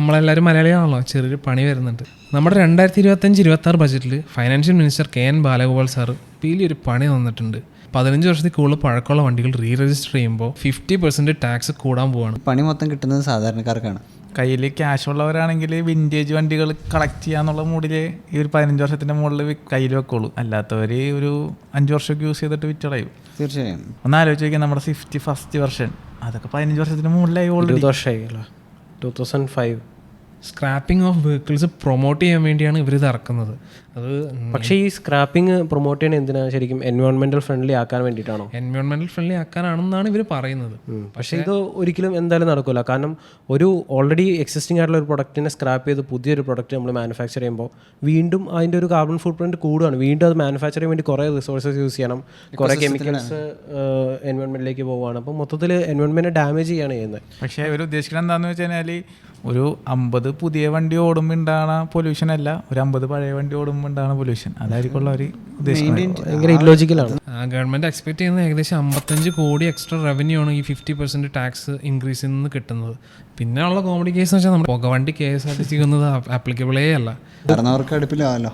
നമ്മളെല്ലാവരും മലയാളികളാണല്ലോ, ചെറിയൊരു പണി വരുന്നുണ്ട്. നമ്മുടെ 2025-26 ബജറ്റിൽ financial minister KN Balagopal sir വലിയൊരു പണി തന്നിട്ടുണ്ട്. 15 വർഷത്തിൽ കൂടുതൽ പഴക്കമുള്ള വണ്ടികൾ റീ രജിസ്റ്റർ ചെയ്യുമ്പോൾ 50% ടാക്സ് കൂടാൻ പോവാണ്. പണി മൊത്തം കിട്ടുന്നത് സാധാരണക്കാർക്കാണ്. കയ്യിൽ ക്യാഷ് ഉള്ളവരാണെങ്കിൽ വിൻറ്റേജ് വണ്ടികൾ കളക്ട് ചെയ്യാന്നുള്ള മൂഡിൽ ഈ ഒരു 15 വർഷത്തിൻ്റെ മുകളിൽ കയ്യിൽ വെക്കുള്ളൂ. അല്ലാത്തവർ ഒരു 5 വർഷമൊക്കെ യൂസ് ചെയ്തിട്ട് വിറ്റളയും. തീർച്ചയായും ഒന്ന് ആലോചിച്ച് നോക്കിയാൽ നമ്മുടെ സ്വിഫ്റ്റ് ഫസ്റ്റ് വെർഷൻ അതൊക്കെ 15 വർഷത്തിന് മുകളിലായി already. 2005. Scrapping of vehicles promote ചെയ്യാൻ വേണ്ടിയാണ് ഇവരിത് ഇറക്കുന്നത്. അത് പക്ഷേ ഈ സ്ക്രാപ്പിംഗ് പ്രൊമോട്ട് ചെയ്യണ എന്തിനാണ്? ശരിക്കും എൻവയോൺമെന്റൽ ഫ്രണ്ട്ലി ആക്കാൻ വേണ്ടിയിട്ടാണോ? എൻവയോൺമെന്റൽ ഫ്രണ്ട്ലി ആക്കാനാണെന്നാണ് ഇവർ പറയുന്നത്. പക്ഷേ ഇത് ഒരിക്കലും എന്തായാലും നടക്കില്ല. കാരണം ഒരു ഓൾറെഡി എക്സിസ്റ്റിംഗ് ആയിട്ടുള്ള ഒരു പ്രൊഡക്റ്റിനെ സ്ക്രാപ്പ് ചെയ്ത് പുതിയൊരു പ്രൊഡക്റ്റ് നമ്മൾ മാനുഫാക്ചർ ചെയ്യുമ്പോൾ വീണ്ടും അതിൻ്റെ ഒരു കാർബൺ ഫുട് പ്രിന്റ് കൂടുകയാണ്. വീണ്ടും അത് മാനുഫാക്ചർ ചെയ്യാൻ വേണ്ടി കുറേ റിസോഴ്സസ് യൂസ് ചെയ്യണം, കുറേ കെമിക്കൽസ് എൻവയോൺമെന്റിലേക്ക് പോവുകയാണ്. അപ്പോൾ മൊത്തത്തിൽ എൻവയോൺമെന്റിനെ ഡാമേജ് ചെയ്യാണ് ചെയ്യുന്നത്. പക്ഷേ അവർ ഉദ്ദേശിക്കുന്നത് എന്താണെന്ന് വെച്ച് കഴിഞ്ഞാൽ ഒരു 50 പുതിയ വണ്ടി ഓടുമ്പോൾ ഉണ്ടാകുന്ന പൊല്യൂഷൻ അല്ല, ഒരു 50 പഴയ വണ്ടി ഓടുമ്പോൾ ഉണ്ടാകുന്ന പൊല്യൂഷൻ, അതായിരിക്കും അവർ ഉദ്ദേശിക്കുന്നത്. ഭയങ്കര ഇല്ലോജിക്കലാണ്. ഗവൺമെന്റ് എക്സ്പെക്ട് ചെയ്യുന്നത് ഏകദേശം 55 കോടി എക്സ്ട്രാ റവന്യൂ ആണ് ഈ 50% ടാക്സ് ഇൻക്രീസിൽ നിന്ന് കിട്ടുന്നത്. പിന്നെ ഉള്ള കോമഡി കേസ് എന്ന് വെച്ചാൽ നമ്മുടെ പുകവണ്ടി KSRTC ആപ്ലിക്കബിളേ അല്ല. കാരണവർക്ക് അടുപ്പിലാവല്ലോ.